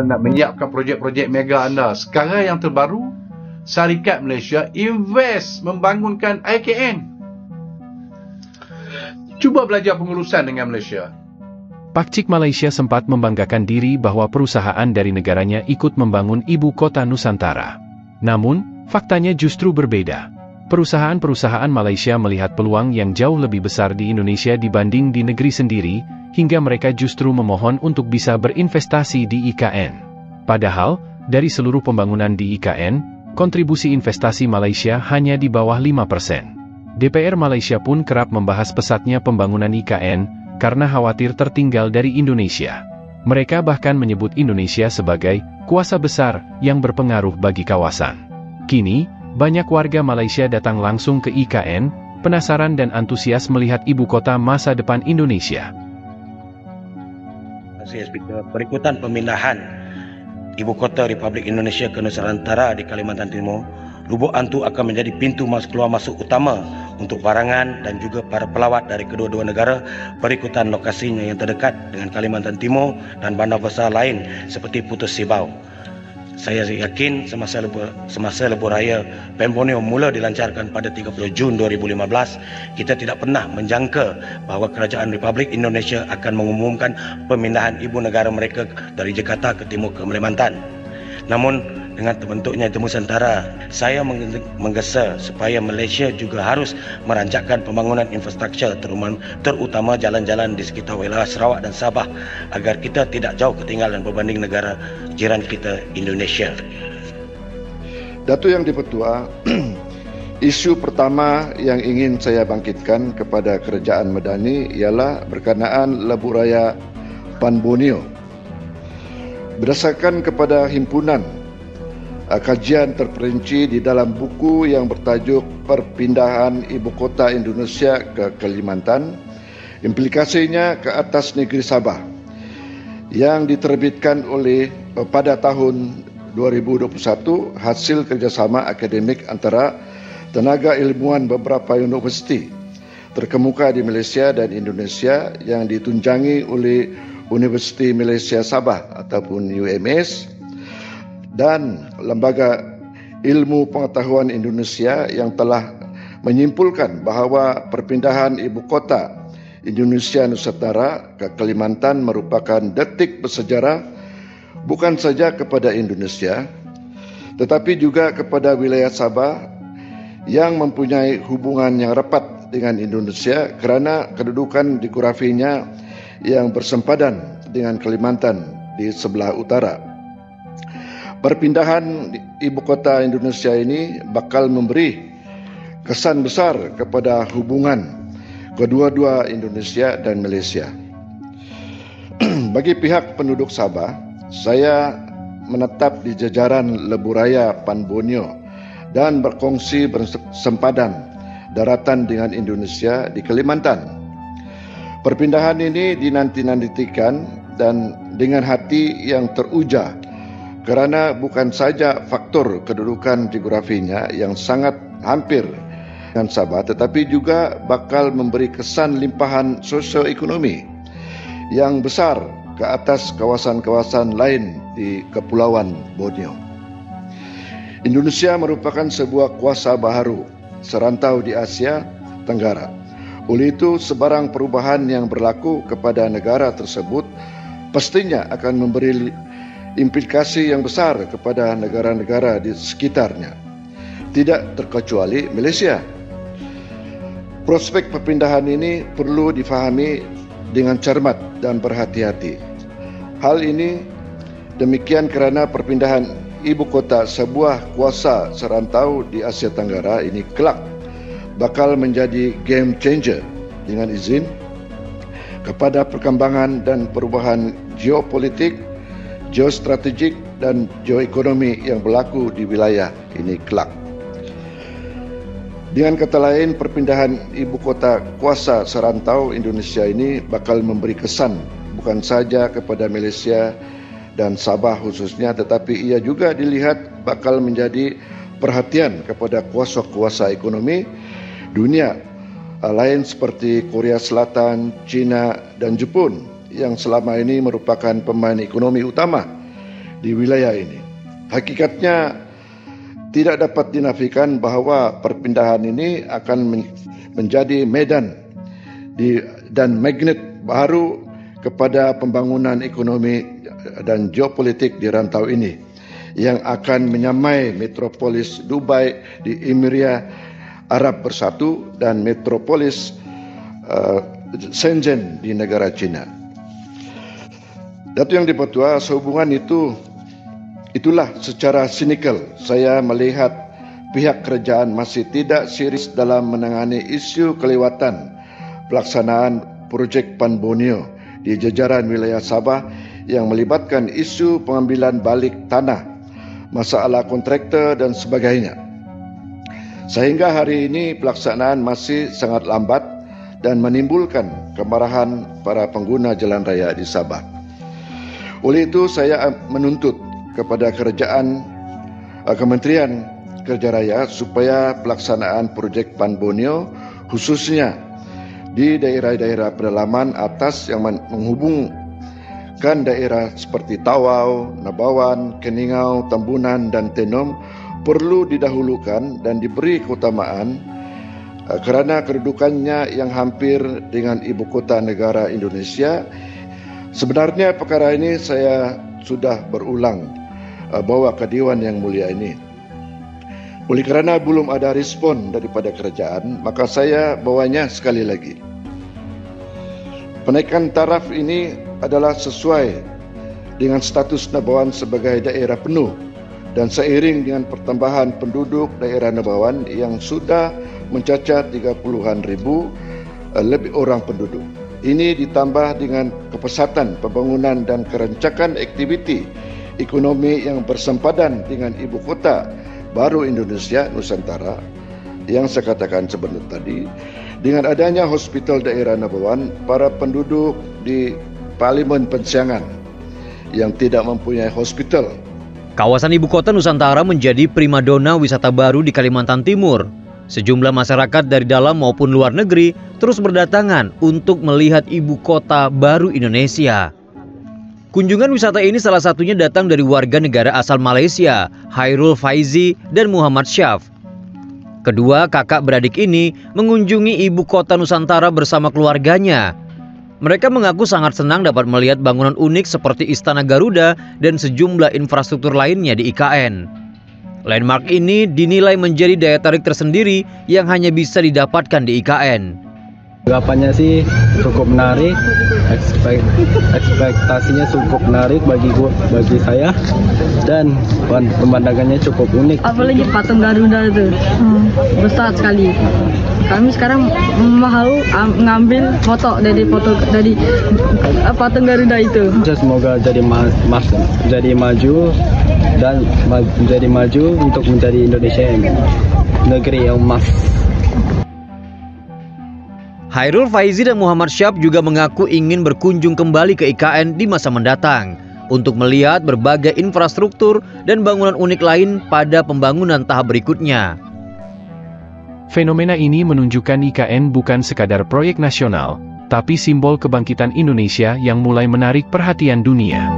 anda nak menyiapkan projek-projek mega anda. Sekarang yang terbaru, syarikat Malaysia invest membangunkan IKN. Cuba belajar pengurusan dengan Malaysia. Pakcik Malaysia sempat membanggakan diri bahwa perusahaan dari negaranya ikut membangun ibu kota Nusantara. Namun, faktanya justru berbeda. Perusahaan-perusahaan Malaysia melihat peluang yang jauh lebih besar di Indonesia dibanding di negeri sendiri, hingga mereka justru memohon untuk bisa berinvestasi di IKN. Padahal, dari seluruh pembangunan di IKN, kontribusi investasi Malaysia hanya di bawah 5%. DPR Malaysia pun kerap membahas pesatnya pembangunan IKN, karena khawatir tertinggal dari Indonesia. Mereka bahkan menyebut Indonesia sebagai kuasa besar yang berpengaruh bagi kawasan. Kini, banyak warga Malaysia datang langsung ke IKN, penasaran dan antusias melihat ibu kota masa depan Indonesia. Terima kasih, Speaker. Berikutan pemindahan ibu kota Republik Indonesia ke Nusantara di Kalimantan Timur, Lubuk Antu akan menjadi pintu keluar masuk utama untuk barangan dan juga para pelawat dari kedua-dua negara. Berikutan lokasinya yang terdekat dengan Kalimantan Timur dan bandar besar lain seperti Putus Sibau. Saya yakin semasa lebuh raya PEN Borneo mula dilancarkan pada 30 Jun 2015, kita tidak pernah menjangka bahawa Kerajaan Republik Indonesia akan mengumumkan pemindahan ibu negara mereka dari Jakarta ke timur ke Kalimantan. Namun, dengan terbentuknya itu Nusantara, saya menggesa supaya Malaysia juga harus merancangkan pembangunan infrastruktur terutama jalan-jalan di sekitar wilayah Sarawak dan Sabah agar kita tidak jauh ketinggalan berbanding negara jiran kita Indonesia. Datuk Yang di-Pertua, isu pertama yang ingin saya bangkitkan kepada Kerajaan Madani ialah berkenaan lebuh raya PEN Borneo. Berdasarkan kepada himpunan kajian terperinci di dalam buku yang bertajuk Perpindahan Ibu Kota Indonesia ke Kalimantan, implikasinya ke atas negeri Sabah, yang diterbitkan oleh pada tahun 2021 hasil kerjasama akademik antara tenaga ilmuwan beberapa universiti terkemuka di Malaysia dan Indonesia yang ditunjangi oleh Universiti Malaysia Sabah ataupun UMS dan Lembaga Ilmu Pengetahuan Indonesia yang telah menyimpulkan bahawa perpindahan ibu kota Indonesia Nusantara ke Kalimantan merupakan detik bersejarah bukan saja kepada Indonesia tetapi juga kepada wilayah Sabah yang mempunyai hubungan yang rapat dengan Indonesia kerana kedudukan geografinya yang bersempadan dengan Kalimantan di sebelah utara. Perpindahan ibu kota Indonesia ini bakal memberi kesan besar kepada hubungan kedua-dua Indonesia dan Malaysia. Bagi pihak penduduk Sabah, saya menetap di jajaran lebuhraya PEN Borneo dan berkongsi bersempadan daratan dengan Indonesia di Kalimantan. Perpindahan ini dinanti-nantikan dan dengan hati yang teruja kerana bukan saja faktor kedudukan geografinya yang sangat hampir dengan Sabah tetapi juga bakal memberi kesan limpahan sosioekonomi yang besar ke atas kawasan-kawasan lain di Kepulauan Borneo. Indonesia merupakan sebuah kuasa baharu serantau di Asia Tenggara. Oleh itu, sebarang perubahan yang berlaku kepada negara tersebut pastinya akan memberi implikasi yang besar kepada negara-negara di sekitarnya, tidak terkecuali Malaysia. Prospek perpindahan ini perlu difahami dengan cermat dan berhati-hati. Hal ini demikian kerana perpindahan ibu kota sebuah kuasa serantau di Asia Tenggara ini kelak bakal menjadi game changer dengan izin kepada perkembangan dan perubahan geopolitik, geostrategik dan geoekonomi yang berlaku di wilayah ini kelak. Dengan kata lain, perpindahan ibu kota kuasa serantau Indonesia ini bakal memberi kesan bukan saja kepada Malaysia dan Sabah khususnya, tetapi ia juga dilihat bakal menjadi perhatian kepada kuasa-kuasa ekonomi dunia lain seperti Korea Selatan, China dan Jepun yang selama ini merupakan pemain ekonomi utama di wilayah ini. Hakikatnya tidak dapat dinafikan bahawa perpindahan ini akan menjadi medan dan magnet baru kepada pembangunan ekonomi dan geopolitik di rantau ini yang akan menyamai metropolis Dubai di Emirat Arab Bersatu dan metropolis Shenzhen di negara China. Datuk Yang di-Pertua, sehubungan itulah secara sinikal saya melihat pihak kerajaan masih tidak serius dalam menangani isu kelewatan pelaksanaan projek Pan Borneo di jajaran wilayah Sabah yang melibatkan isu pengambilan balik tanah, masalah kontraktor dan sebagainya. Sehingga hari ini pelaksanaan masih sangat lambat dan menimbulkan kemarahan para pengguna jalan raya di Sabah. Oleh itu saya menuntut kepada Kementerian Kerja Raya supaya pelaksanaan projek Pan Borneo khususnya di daerah-daerah pedalaman atas yang menghubungkan daerah seperti Tawau, Nabawan, Keningau, Tambunan dan Tenom perlu didahulukan dan diberi keutamaan kerana kedudukannya yang hampir dengan ibu kota negara Indonesia. Sebenarnya perkara ini saya sudah berulang bawa ke Dewan Yang Mulia ini. Oleh kerana belum ada respon daripada kerajaan, maka saya bawanya sekali lagi. Penaikan taraf ini adalah sesuai dengan status Nabawan sebagai daerah penuh dan seiring dengan pertambahan penduduk daerah Nabawan yang sudah mencacah 30-an ribu lebih orang penduduk. Ini ditambah dengan kepesatan pembangunan dan kerancakan aktiviti ekonomi yang bersempadan dengan ibu kota baru Indonesia, Nusantara, yang saya katakan sebentar tadi. Dengan adanya hospital daerah Nabawan, para penduduk di Parlimen Pensiangan yang tidak mempunyai hospital. Kawasan ibu kota Nusantara menjadi primadona wisata baru di Kalimantan Timur. Sejumlah masyarakat dari dalam maupun luar negeri terus berdatangan untuk melihat ibu kota baru Indonesia. Kunjungan wisata ini salah satunya datang dari warga negara asal Malaysia, Hairul Faizi dan Muhammad Syaf. Kedua kakak beradik ini mengunjungi ibu kota Nusantara bersama keluarganya. Mereka mengaku sangat senang dapat melihat bangunan unik seperti Istana Garuda dan sejumlah infrastruktur lainnya di IKN. Landmark ini dinilai menjadi daya tarik tersendiri yang hanya bisa didapatkan di IKN. Tanggapannya sih cukup menarik, ekspektasinya cukup menarik bagi saya, dan pemandangannya cukup unik. Apalagi patung Garuda itu besar sekali. Kami sekarang mau ngambil foto dari patung Garuda itu. Semoga jadi maju dan menjadi maju untuk menjadi Indonesia negeri yang emas. Hairul Faizi dan Muhammad Syaf juga mengaku ingin berkunjung kembali ke IKN di masa mendatang untuk melihat berbagai infrastruktur dan bangunan unik lain pada pembangunan tahap berikutnya. Fenomena ini menunjukkan IKN bukan sekadar proyek nasional, tapi simbol kebangkitan Indonesia yang mulai menarik perhatian dunia.